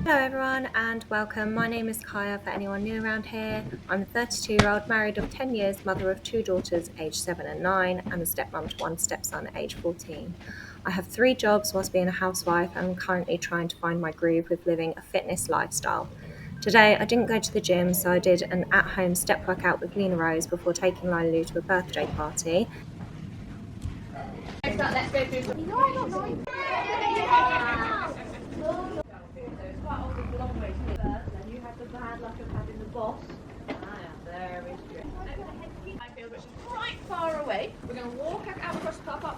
Hello everyone and welcome. My name is Kiaya for anyone new around here. I'm a 32-year-old married of 10 years, mother of 2 daughters aged 7 and 9 and a stepmom to 1 stepson aged 14. I have 3 jobs whilst being a housewife and I'm currently trying to find my groove with living a fitness lifestyle. Today I didn't go to the gym, so I did an at-home step workout with Lena Rose before taking Lulu to a birthday party. Let's go through. You have the bad luck of having the boss. There is good. I feel which is quite far away. We're going to walk out across the car park.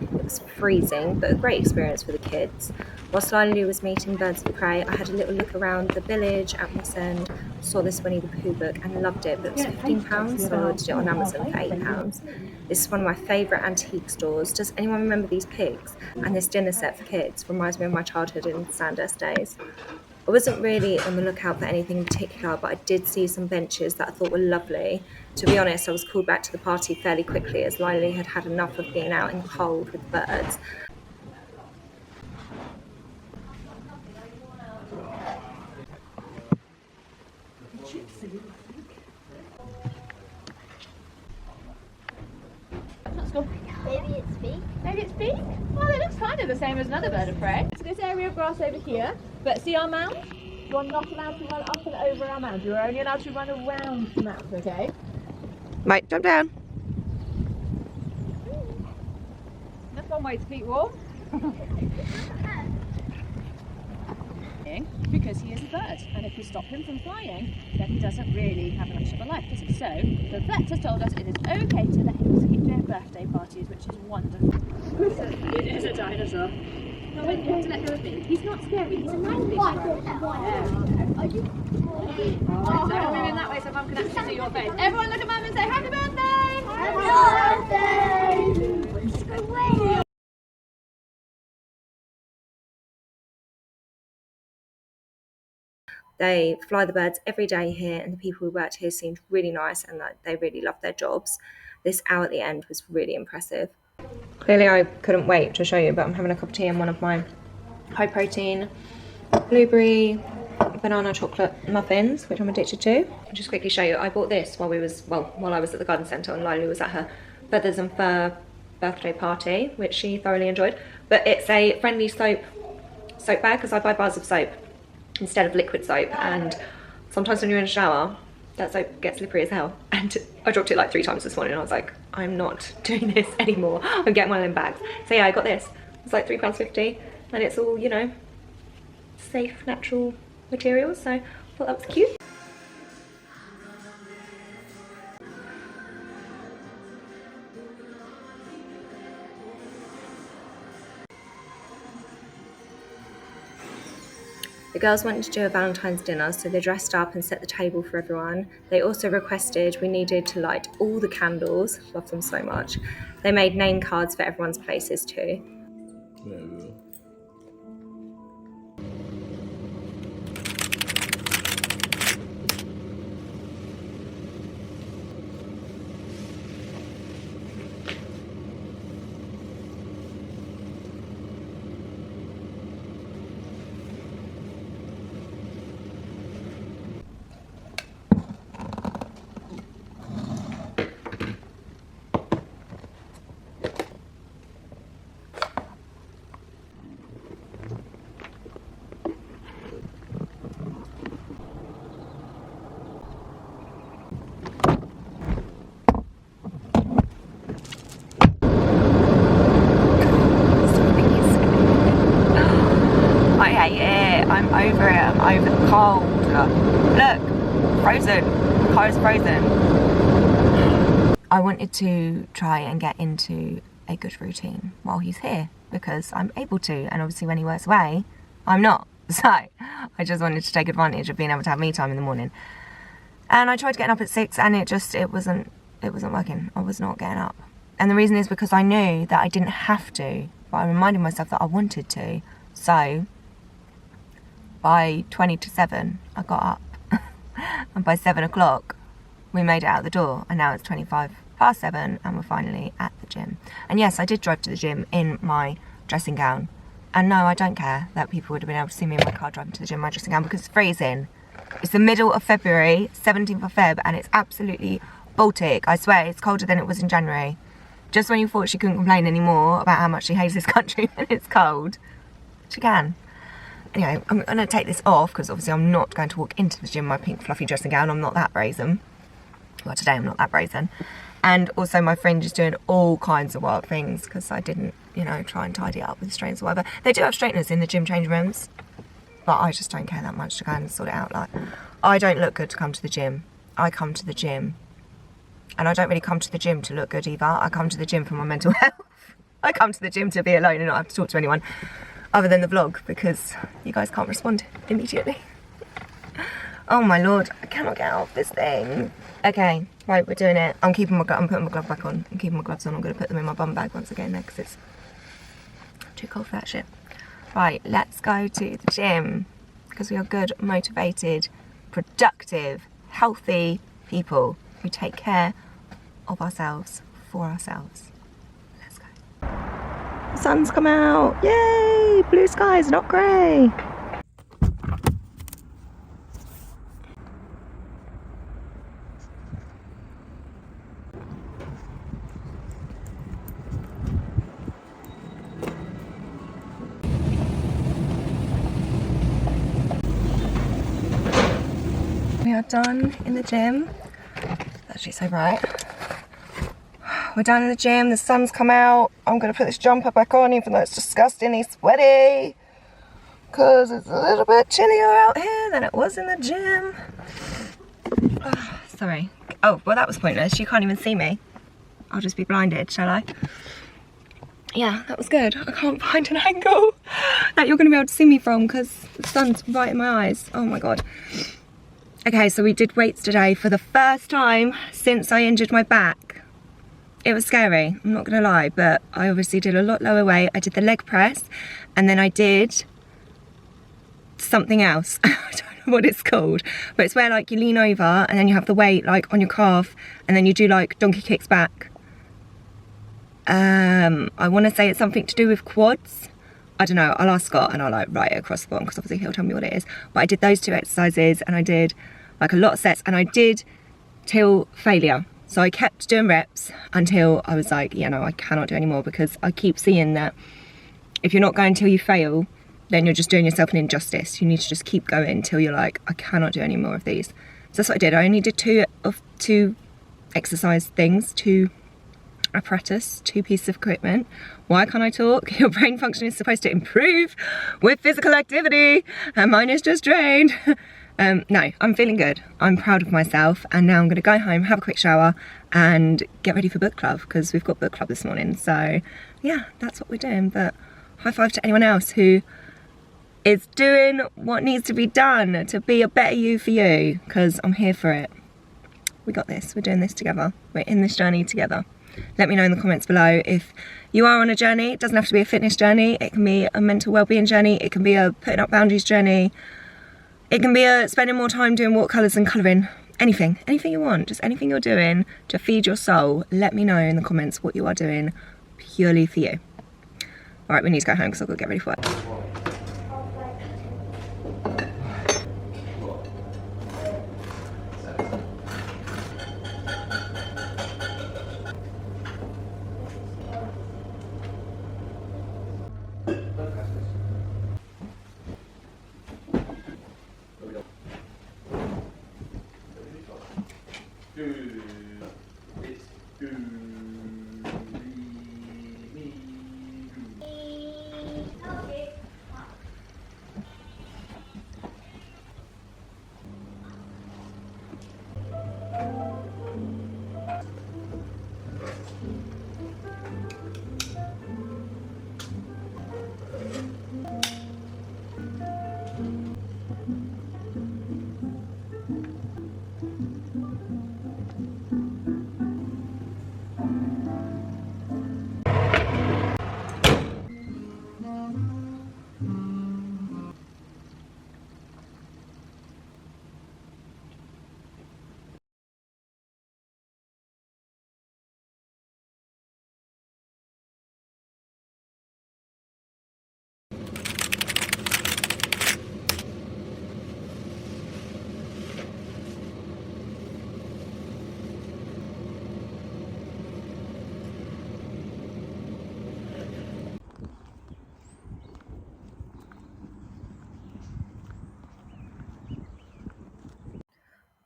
It was freezing, but a great experience for the kids. Whilst Lulu was meeting birds of prey, I had a little look around the village at Moss End, saw this Winnie the Pooh book and loved it, but it was £15, so I ordered it on Amazon for £8. This is one of my favourite antique stores. Does anyone remember these pigs? And this dinner set for kids reminds me of my childhood in Sandhurst days. I wasn't really on the lookout for anything in particular, but I did see some benches that I thought were lovely. To be honest, I was called back to the party fairly quickly as Lily had had enough of being out in the cold with birds. Let's go. Maybe it's beak. Maybe it's beak? Well, it looks kind of the same as another bird of prey. So this area of grass over here, but see our mound? You're not allowed to run up and over our mound. You're only allowed to run around the mound, okay? Mike, jump down. That's one way to keep warm. Because he is a bird, and if you stop him from flying, then he doesn't really have much of a life, does he? So the vet has told us it is okay to let him keep doing birthday parties, which is wonderful. It is a dinosaur. No, wait, you have to let go of me. He's not scary, he's a nice big bird. Are you? Oh, so I'm moving that way so Mum can actually see your face. Everyone look at Mum and say happy birthday! Happy birthday! They fly the birds every day here, and the people who worked here seemed really nice and that they really loved their jobs. This hour at the end was really impressive. Clearly I couldn't wait to show you, but I'm having a cup of tea and one of my high protein blueberry banana chocolate muffins, which I'm addicted to. I'll just quickly show you. I bought this while I was at the garden centre and Lily was at her feathers and fur birthday party, which she thoroughly enjoyed. But it's a friendly soap bag because I buy bars of soap instead of liquid soap, and sometimes when you're in a shower that soap gets slippery as hell, and I dropped it like 3 times this morning and I was like, I'm not doing this anymore. I'm getting one of them bags. So yeah, I got this. It's like £3.50 and it's all, you know, safe natural materials, so I thought that was cute. The girls wanted to do a Valentine's dinner, so they dressed up and set the table for everyone. They also requested we needed to light all the candles. Love them so much. They made name cards for everyone's places too. Yeah, we will. I'm over it. I'm over the cold. Look, frozen. The car is frozen. I wanted to try and get into a good routine while he's here because I'm able to, and obviously when he works away, I'm not. So I just wanted to take advantage of being able to have me time in the morning. And I tried getting up at 6 and it wasn't working. I was not getting up. And the reason is because I knew that I didn't have to, but I reminded myself that I wanted to. So by 20 to 7, I got up. And by 7 o'clock, we made it out the door. And now it's 25 7:30 and we're finally at the gym. And yes, I did drive to the gym in my dressing gown. And no, I don't care that people would have been able to see me in my car driving to the gym in my dressing gown because it's freezing. It's the middle of February, 17th of Feb, and it's absolutely Baltic. I swear, it's colder than it was in January. Just when you thought she couldn't complain anymore about how much she hates this country when it's cold, she can. Anyway, I'm going to take this off because obviously I'm not going to walk into the gym in my pink fluffy dressing gown. I'm not that brazen. Well, today I'm not that brazen. And also my friend is doing all kinds of wild things because I didn't, you know, try and tidy it up with straightens or whatever. They do have straighteners in the gym change rooms, but I just don't care that much to go and sort it out. Like, I don't look good to come to the gym. I come to the gym. And I don't really come to the gym to look good either. I come to the gym for my mental health. I come to the gym to be alone and not have to talk to anyone other than the vlog because you guys can't respond immediately. Oh my lord, I cannot get out of this thing. Okay, right, we're doing it. I'm putting my glove back on. I'm keeping my gloves on. I'm going to put them in my bum bag once again because it's too cold for that shit. Right, let's go to the gym because we are good, motivated, productive, healthy people who take care of ourselves for ourselves. Let's go. The sun's come out. Yay! Blue skies, not grey. We are done in the gym. It's actually so bright. We're done in the gym, the sun's come out. I'm gonna put this jumper back on even though it's disgustingly sweaty. Cause it's a little bit chillier out here than it was in the gym. Oh, sorry. Oh, well that was pointless. You can't even see me. I'll just be blinded, shall I? Yeah, that was good. I can't find an angle that you're gonna be able to see me from because the sun's right in my eyes. Oh my God. Okay, so we did weights today for the first time since I injured my back. It was scary, I'm not gonna lie, but I obviously did a lot lower weight. I did the leg press and then I did something else. I don't know what it's called, but it's where like you lean over and then you have the weight like on your calf and then you do like donkey kicks back. I wanna say it's something to do with quads. I don't know, I'll ask Scott and I'll like write it across the bottom because obviously he'll tell me what it is. But I did those 2 exercises and I did like a lot of sets and I did till failure. So I kept doing reps until I was like, yeah, no, I cannot do any more because I keep seeing that if you're not going till you fail, then you're just doing yourself an injustice. You need to just keep going until you're like, I cannot do any more of these. So that's what I did. I only did 2 exercise things, 2 apparatus, 2 pieces of equipment. Why can't I talk? Your brain function is supposed to improve with physical activity and mine is just drained. No, I'm feeling good. I'm proud of myself and now I'm gonna go home, have a quick shower and get ready for book club because we've got book club this morning. So yeah, that's what we're doing. But high five to anyone else who is doing what needs to be done to be a better you for you because I'm here for it. We got this, we're doing this together. We're in this journey together. Let me know in the comments below if you are on a journey. It doesn't have to be a fitness journey. It can be a mental well-being journey. It can be a putting up boundaries journey. It can be a spending more time doing watercolours and colouring. Anything you want, just anything you're doing to feed your soul. Let me know in the comments what you are doing purely for you. All right, we need to go home because I've got to get ready for work.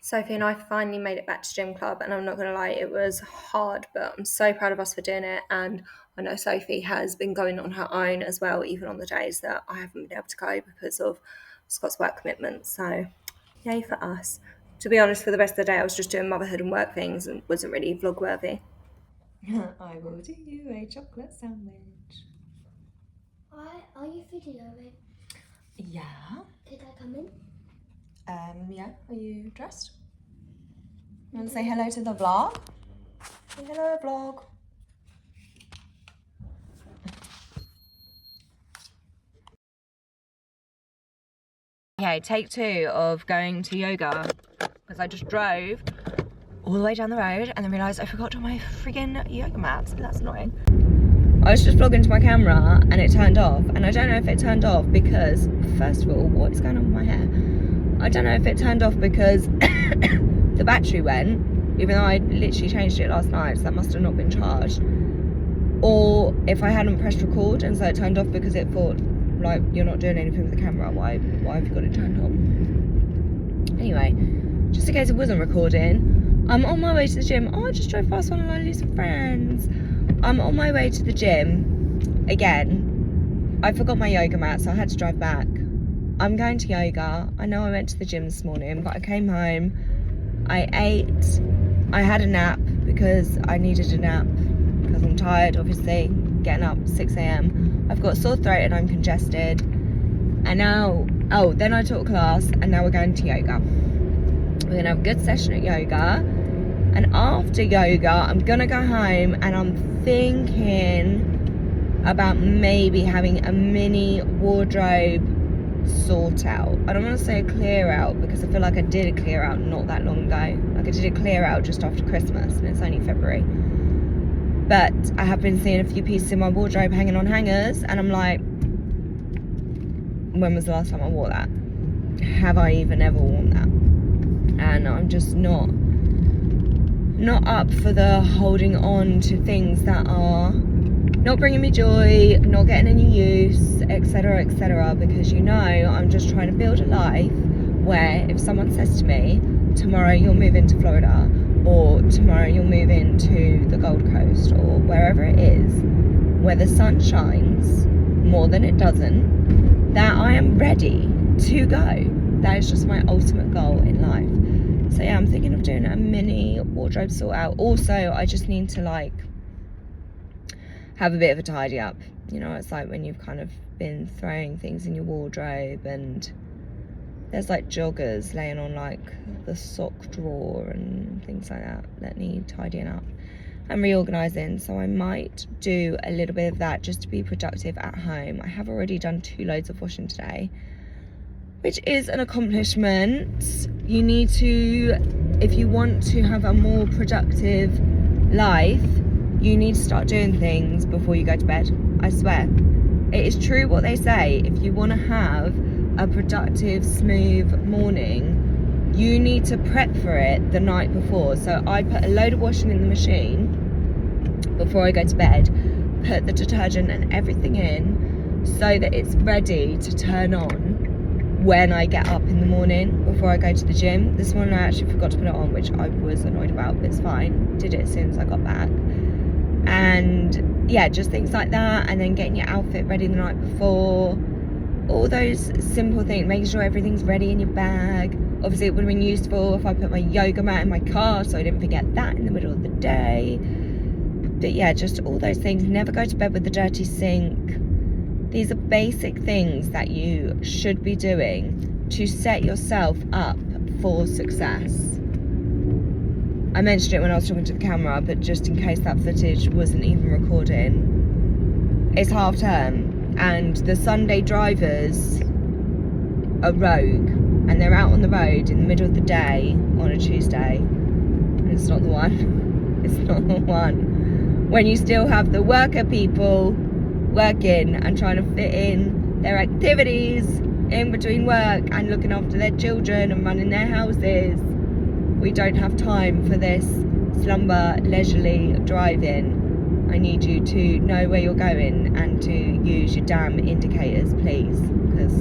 Sophie and I finally made it back to gym club, and I'm not going to lie, it was hard, but I'm so proud of us for doing it. And I know Sophie has been going on her own as well, even on the days that I haven't been able to go because of Scott's work commitments. So yay for us. To be honest, for the rest of the day I was just doing motherhood and work things and wasn't really vlog worthy. I will do you a chocolate sandwich. Are you feeding over? Yeah. Could I come in? Yeah. Are you dressed? You want to say hello to the vlog? Say hello, vlog. Okay, take 2 of going to yoga because I just drove all the way down the road and then realised I forgot to my friggin' yoga mats. That's annoying. I was just vlogging to my camera and it turned off, and I don't know if it turned off because, first of all, what is going on with my hair? I don't know if it turned off because the battery went, even though I literally changed it last night, so that must have not been charged, or if I hadn't pressed record and so it turned off because it thought, like, you're not doing anything with the camera, why have you got it turned on? Anyway, just in case it wasn't recording, I'm on my way to the gym. Oh, I just drove past one of Lily's friends. I'm on my way to the gym again. I forgot my yoga mat, so I had to drive back. I'm going to yoga. I know I went to the gym this morning, but I came home, I ate, I had a nap because I needed a nap because I'm tired, obviously, getting up 6 a.m. I've got a sore throat and I'm congested. And now, then I taught class and now we're going to yoga. We're gonna have a good session at yoga. And after yoga, I'm gonna go home and I'm thinking about maybe having a mini wardrobe sort out. I don't want to say a clear out because I feel like I did a clear out not that long ago. Like I did a clear out just after Christmas and it's only February. But I have been seeing a few pieces in my wardrobe hanging on hangers and I'm like, when was the last time I wore that? Have I even ever worn that? And I'm just not up for the holding on to things that are not bringing me joy, not getting any use, etc, because you know I'm just trying to build a life where if someone says to me, tomorrow you'll move into Florida or tomorrow you'll move into the Gold Coast or wherever it is where the sun shines more than it doesn't, that I am ready to go. That is just my ultimate goal in life. So yeah, I'm thinking of doing a mini wardrobe sort out. Also, I just need to like have a bit of a tidy up. You know, it's like when you've kind of been throwing things in your wardrobe and there's like joggers laying on like the sock drawer and things like that need tidying up and reorganizing. So I might do a little bit of that just to be productive at home. I have already done 2 loads of washing today, which is an accomplishment. You need to, if you want to have a more productive life, you need to start doing things before you go to bed. I swear. It is true what they say. If you want to have a productive, smooth morning, you need to prep for it the night before. So I put a load of washing in the machine before I go to bed, put the detergent and everything in so that it's ready to turn on when I get up in the morning before I go to the gym. This morning I actually forgot to put it on, which I was annoyed about, but it's fine. Did it as soon as I got back. And yeah, just things like that, and then getting your outfit ready the night before. All those simple things, making sure everything's ready in your bag. Obviously it would have been useful if I put my yoga mat in my car so I didn't forget that in the middle of the day. But yeah, just all those things. Never go to bed with the dirty sink. These are basic things that you should be doing to set yourself up for success. I mentioned it when I was talking to the camera, but just in case that footage wasn't even recording, it's half term and the Sunday drivers are rogue and they're out on the road in the middle of the day on a Tuesday. And it's not the one. It's not the one. When you still have the worker people working and trying to fit in their activities in between work and looking after their children and running their houses. We don't have time for this slumber, leisurely driving. I need you to know where you're going and to use your damn indicators, please, because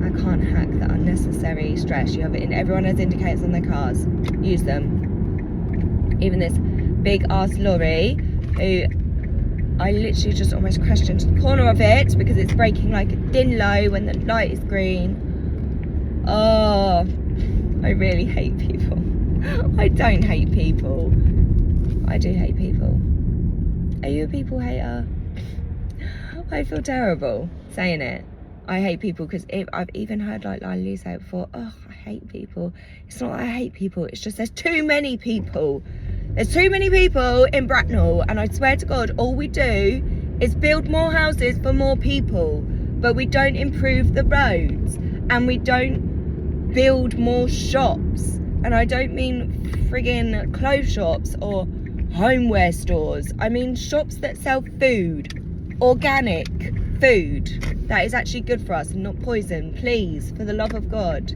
I can't hack the unnecessary stress. Everyone has indicators on their cars. Use them. Even this big ass lorry, who I literally just almost crashed into the corner of it because it's braking like a din low when the light is green. Oh, I really hate people. I don't hate people. I do hate people. Are you a people hater? I feel terrible saying it. I hate people because I've even heard like Lily say it before. Oh, I hate people. It's not that I hate people. It's just there's too many people. There's too many people in Bracknell, and I swear to God, all we do is build more houses for more people, but we don't improve the roads, and we don't build more shops. And I don't mean friggin' clothes shops or homeware stores. I mean shops that sell food, organic food that is actually good for us and not poison. Please, for the love of God,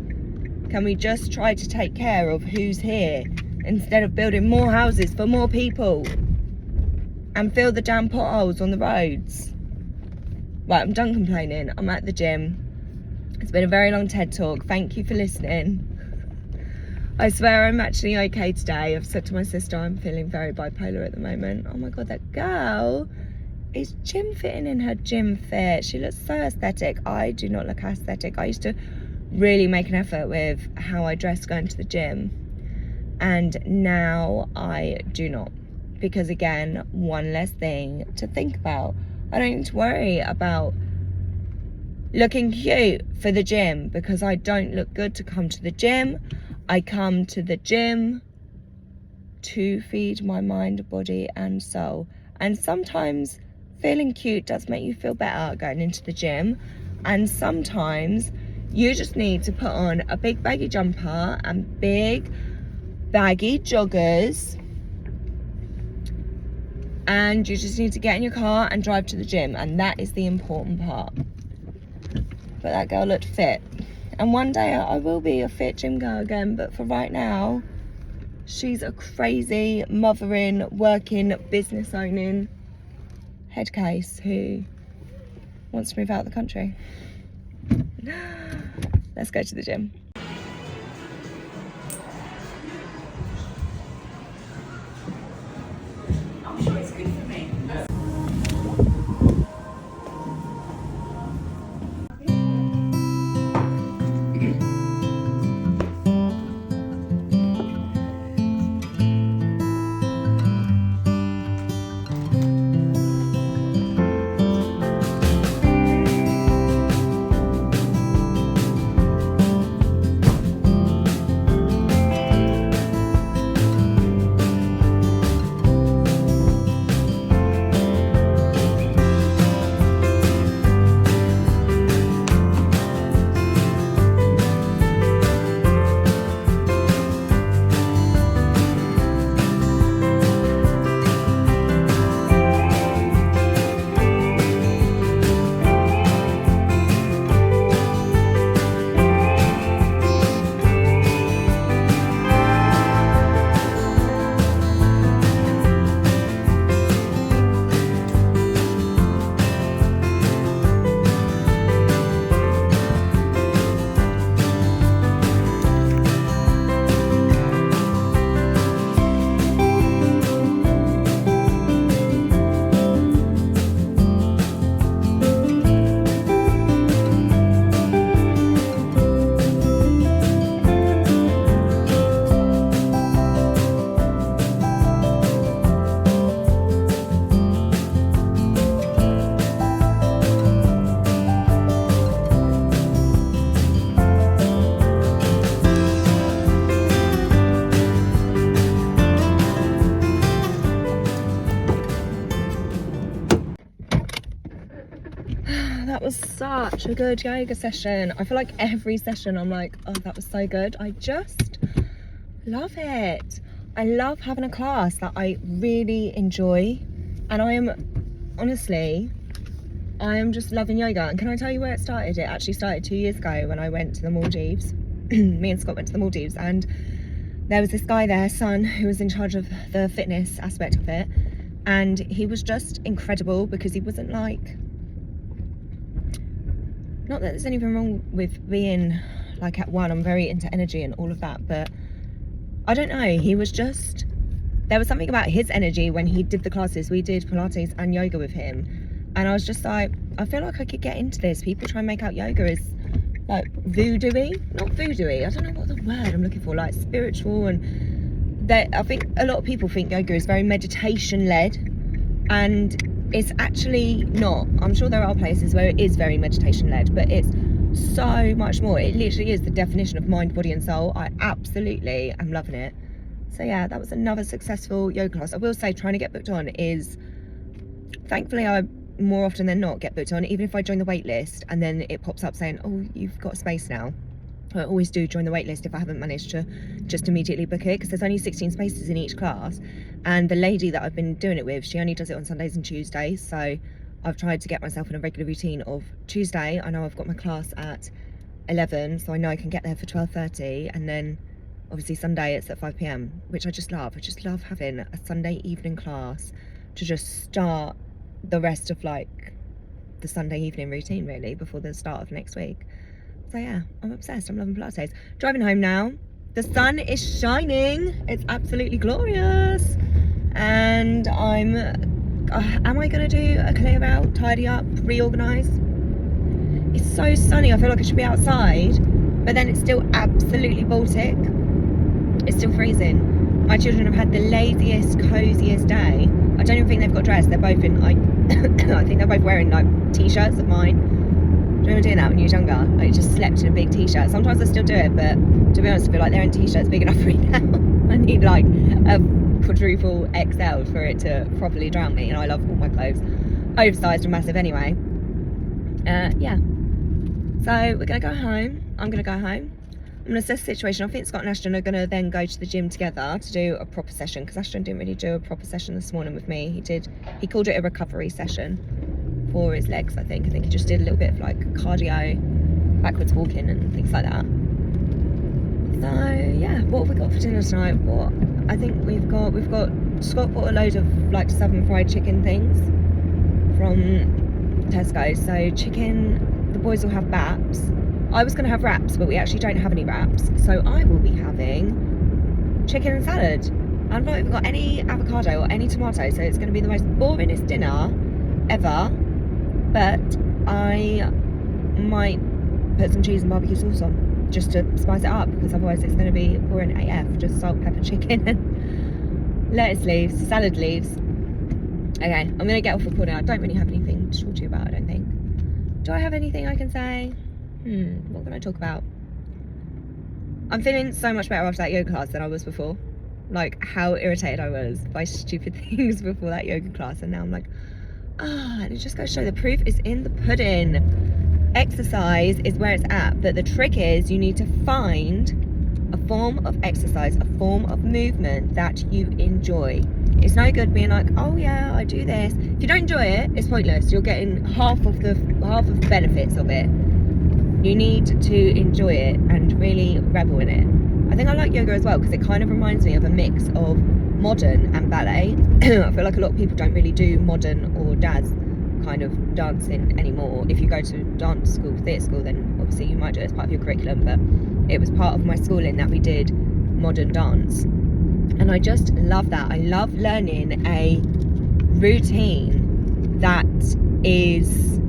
can we just try to take care of who's here instead of building more houses for more people and fill the damn potholes on the roads? Right, I'm done complaining. I'm at the gym. It's been a very long TED talk. Thank you for listening. I swear I'm actually okay today. I've said to my sister I'm feeling very bipolar at the moment. Oh my God, that girl is gym fitting in her gym fit. She looks so aesthetic. I do not look aesthetic. I used to really make an effort with how I dress going to the gym, and now I do not, because again, one less thing to think about. I don't need to worry about looking cute for the gym because I don't look good to come to the gym. I come to the gym to feed my mind, body and soul, and sometimes feeling cute does make you feel better going into the gym, and sometimes you just need to put on a big baggy jumper and big baggy joggers, and you just need to get in your car and drive to the gym, and that is the important part. But that girl looked fit, and one day I will be a fit gym girl again, but for right now she's a crazy mothering, working, business owning head case who wants to move out of the country. Let's go to the gym. I'm sure it's good for me. That was such a good yoga session. I feel like every session I'm like, oh, that was so good. I just love it. I love having a class that I really enjoy, and I am just loving yoga. And can I tell you where it started? It actually started 2 years ago when I went to the Maldives. Me and Scott went to the Maldives, and there was this guy there, son, who was in charge of the fitness aspect of it, and he was just incredible because he wasn't like not that there's anything wrong with being like at one, I'm very into energy and all of that, but I don't know, he was just, there was something about his energy when he did the classes. We did Pilates and yoga with him, and I was just like, I feel like I could get into this. People try and make out yoga as like voodoo-y, not voodoo-y, I don't know what the word I'm looking for, like spiritual, and that I think a lot of people think yoga is very meditation led, and it's actually not. I'm sure there are places where it is very meditation led, but it's so much more. It literally is the definition of mind, body and soul. I absolutely am loving it. So yeah, that was another successful yoga class. I will say trying to get booked on is, thankfully I more often than not get booked on, even if I join the wait list and then it pops up saying, oh, you've got space now. I always do join the wait list if I haven't managed to just immediately book it, because there's only 16 spaces in each class, and the lady that I've been doing it with, she only does it on Sundays and Tuesdays. So I've tried to get myself in a regular routine of Tuesday, I know I've got my class at 11, so I know I can get there for 12:30, and then obviously Sunday it's at 5 p.m, which I just love. I just love having a Sunday evening class to just start the rest of like the Sunday evening routine really before the start of next week. So yeah, I'm obsessed. I'm loving Pilates. Driving home now. The sun is shining. It's absolutely glorious. And am I gonna do a clear out, tidy up, reorganise? It's so sunny. I feel like I should be outside, but then it's still absolutely Baltic. It's still freezing. My children have had the laziest, coziest day. I don't even think they've got dressed. They're both in like, I think they're both wearing like t-shirts of mine. Do you remember doing that when you were younger? Like just slept in a big t-shirt. Sometimes I still do it, but to be honest, I feel like they're in t-shirts big enough for me now. I need like a quadruple XL for it to properly drown me, and I love all my clothes oversized and massive anyway. Yeah. So we're gonna go home. I'm gonna go home. I'm gonna assess the situation. I think Scott and Ashton are gonna then go to the gym together to do a proper session, because Ashton didn't really do a proper session this morning with me. He called it a recovery session for his legs, I think. He just did a little bit of like cardio, backwards walking and things like that. So yeah, what have we got for dinner tonight? What I think we've got Scott bought a load of like Southern fried chicken things from Tesco. So chicken, the boys will have baps. I was going to have wraps, but we actually don't have any wraps, so I will be having chicken and salad. I've not even got any avocado or any tomato, so it's going to be the most boringest dinner ever, but I might put some cheese and barbecue sauce on just to spice it up, because otherwise it's going to be boring AF. Just salt, pepper, chicken and lettuce leaves, salad leaves. Okay, I'm going to get off recording. I don't really have anything to talk to you about, I don't think. Do I have anything I can say? What can I talk about? I'm feeling so much better after that yoga class than I was before. Like how irritated I was by stupid things before that yoga class, and now I'm like, and it just goes to show the proof is in the pudding. Exercise is where it's at, but the trick is you need to find a form of exercise, a form of movement that you enjoy. It's no good being like, oh yeah, I do this. If you don't enjoy it, it's pointless. You're getting half of the benefits of it. You need to enjoy it and really revel in it. I think I like yoga as well because it kind of reminds me of a mix of modern and ballet. I feel like a lot of people don't really do modern or jazz kind of dancing anymore. If you go to dance school, theatre school, then obviously you might do it as part of your curriculum, but it was part of my schooling that we did modern dance. And I just love that. I love learning a routine that is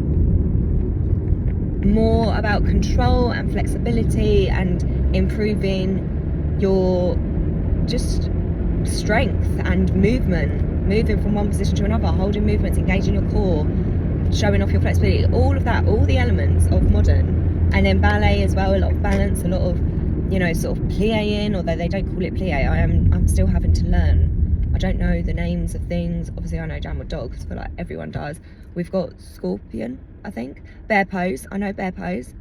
more about control and flexibility and improving your just strength and moving from one position to another, holding movements, engaging your core, showing off your flexibility, all of that, all the elements of modern. And then ballet as well, a lot of balance, a lot of, you know, sort of plie-ing, although they don't call it plie. I'm still having to learn. I don't know the names of things. Obviously I know downward dog because I feel like everyone does. We've got scorpion, I think. Bear pose, I know bear pose.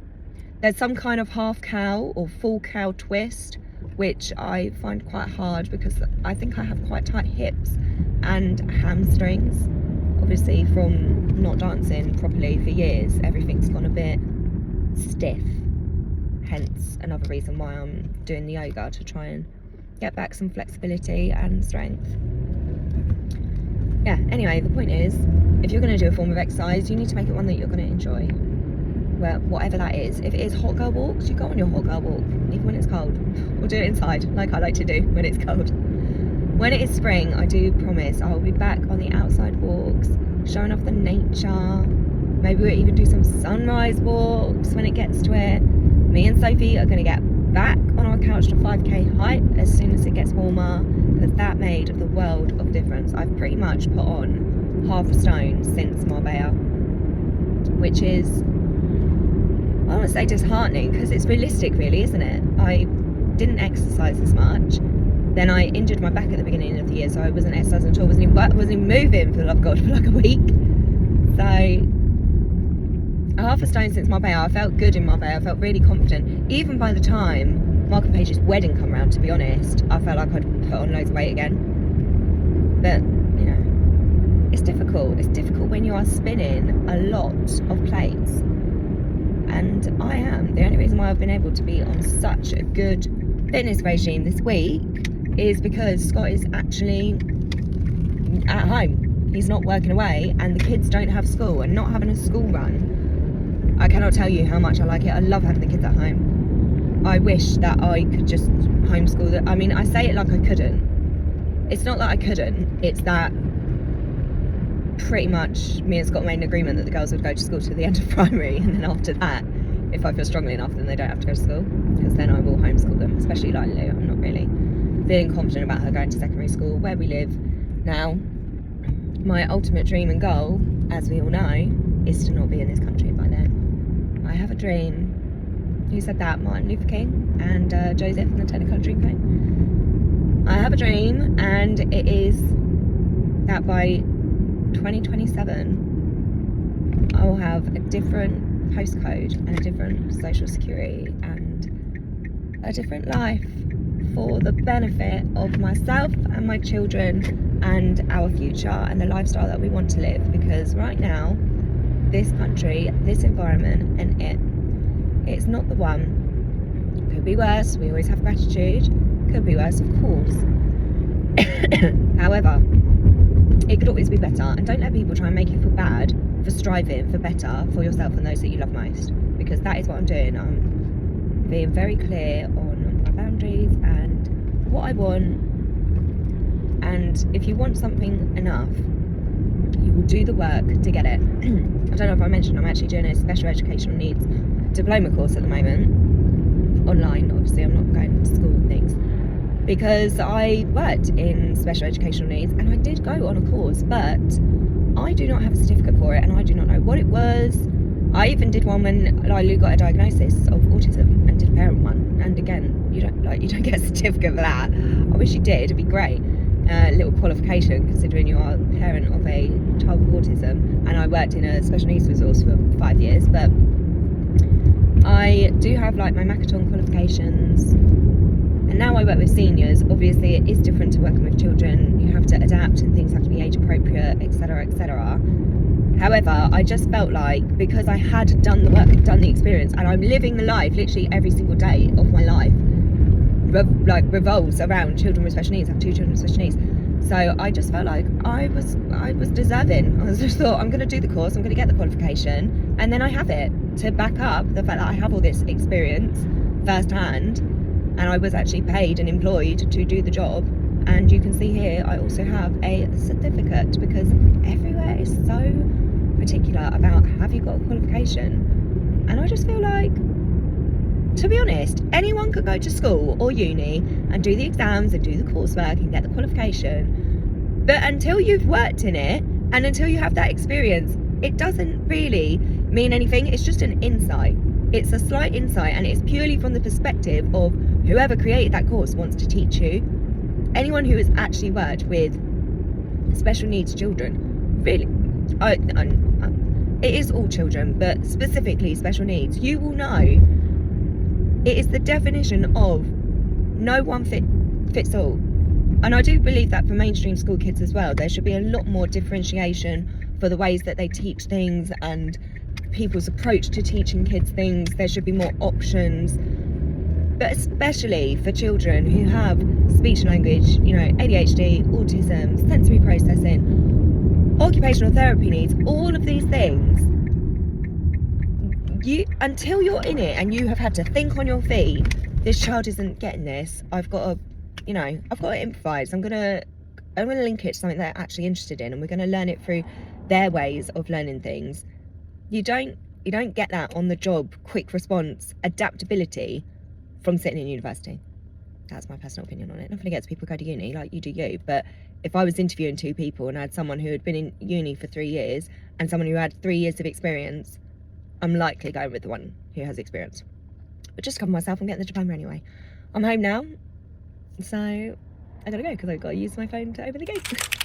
There's some kind of half cow or full cow twist, which I find quite hard because I think I have quite tight hips and hamstrings. Obviously from not dancing properly for years, everything's gone a bit stiff. Hence another reason why I'm doing the yoga, to try and get back some flexibility and strength. Yeah, anyway, the point is, if you're going to do a form of exercise, you need to make it one that you're going to enjoy. well, whatever that is. If it is hot girl walks, you go on your hot girl walk, even when it's cold, or do it inside, like I like to do when it's cold. When it is spring, I do promise I will be back on the outside walks, showing off the nature. Maybe we'll even do some sunrise walks when it gets to it. Me and Sophie are going to get back on our couch to 5k height as soon as it gets warmer, because that made the world of difference. I've pretty much put on half a stone since Marbella, which is, I want to say disheartening, because it's realistic really, isn't it? I didn't exercise as much. Then I injured my back at the beginning of the year, so I wasn't exercising at all, wasn't even moving, for the love of God, for like a week. So half a stone since Marbella. I felt good in Marbella. I felt really confident. Even by the time Mark and Paige's wedding come round, to be honest, I felt like I'd put on loads of weight again. But, you know, it's difficult. It's difficult when you are spinning a lot of plates. And I am. The only reason why I've been able to be on such a good fitness regime this week is because Scott is actually at home. He's not working away, and the kids don't have school, and not having a school run, I cannot tell you how much I like it. I love having the kids at home. I wish that I could just homeschool them. I mean, I say it like I couldn't. It's not that I couldn't, it's that pretty much me and Scott made an agreement that the girls would go to school to the end of primary, and then after that, if I feel strongly enough, then they don't have to go to school, because then I will homeschool them, especially like Lou. I'm not really feeling confident about her going to secondary school where we live now. My ultimate dream and goal, as we all know, is to not be in this country by then. I have a dream. Who said that? Martin Luther King and Joseph from the Technicolor Dreamcoat. I have a dream, and it is that by 2027 I will have a different postcode and a different social security and a different life for the benefit of myself and my children and our future and the lifestyle that we want to live. Because right now, this country, this environment, and it's not the one. Could be worse. We always have gratitude. Could be worse, of course. However, it could always be better, and don't let people try and make you feel bad for striving for better for yourself and those that you love most, because that is what I'm doing. I'm being very clear on my boundaries and what I want, and if you want something enough, you will do the work to get it. I don't know if I mentioned, I'm actually doing a special educational needs diploma course at the moment, online. Obviously I'm not going to school and things, because I worked in special educational needs and I did go on a course, but I do not have a certificate for it, and I do not know what it was. I even did one when Lou got a diagnosis of autism, and did a parent one, and again, you don't get a certificate for that. I wish you did, it'd be great. Little qualification, considering you are a parent of a child with autism, and I worked in a special needs resource for 5 years. But I do have like my Makaton qualifications, and now I work with seniors. Obviously it is different to working with children. You have to adapt, and things have to be age appropriate, etc, etc. However, I just felt like, because I had done the work, done the experience, and I'm living the life literally every single day of my life revolves around children with special needs. I have 2 children with special needs, so I just felt like I was deserving. I just thought, I'm going to do the course, I'm going to get the qualification, and then I have it to back up the fact that I have all this experience firsthand, and I was actually paid and employed to do the job. And you can see here I also have a certificate, because everywhere is so particular about, have you got a qualification? And I just feel like, to be honest, anyone could go to school or uni and do the exams and do the coursework and get the qualification, but until you've worked in it and until you have that experience, it doesn't really mean anything. It's just an insight. It's a slight insight, and it's purely from the perspective of whoever created that course wants to teach you. Anyone who has actually worked with special needs children, really, it is all children, but specifically special needs, you will know it is the definition of no one fits all. And I do believe that for mainstream school kids as well, there should be a lot more differentiation for the ways that they teach things and people's approach to teaching kids things. There should be more options, but especially for children who have speech and language, ADHD, autism, sensory processing, occupational therapy needs, all of these things. until you're in it and you have had to think on your feet, this child isn't getting this, I've got to improvise. I'm gonna link it to something they're actually interested in, and we're gonna learn it through their ways of learning things. You don't get that on the job, quick response, adaptability from sitting in university. That's my personal opinion on it. Nothing against people who go to uni, like, you do you, but if I was interviewing two people and I had someone who had been in uni for 3 years and someone who had 3 years of experience, I'm likely going with the one who has experience. But just cover myself, I'm getting the diploma anyway. I'm home now, so I gotta go because I've got to use my phone to open the gate.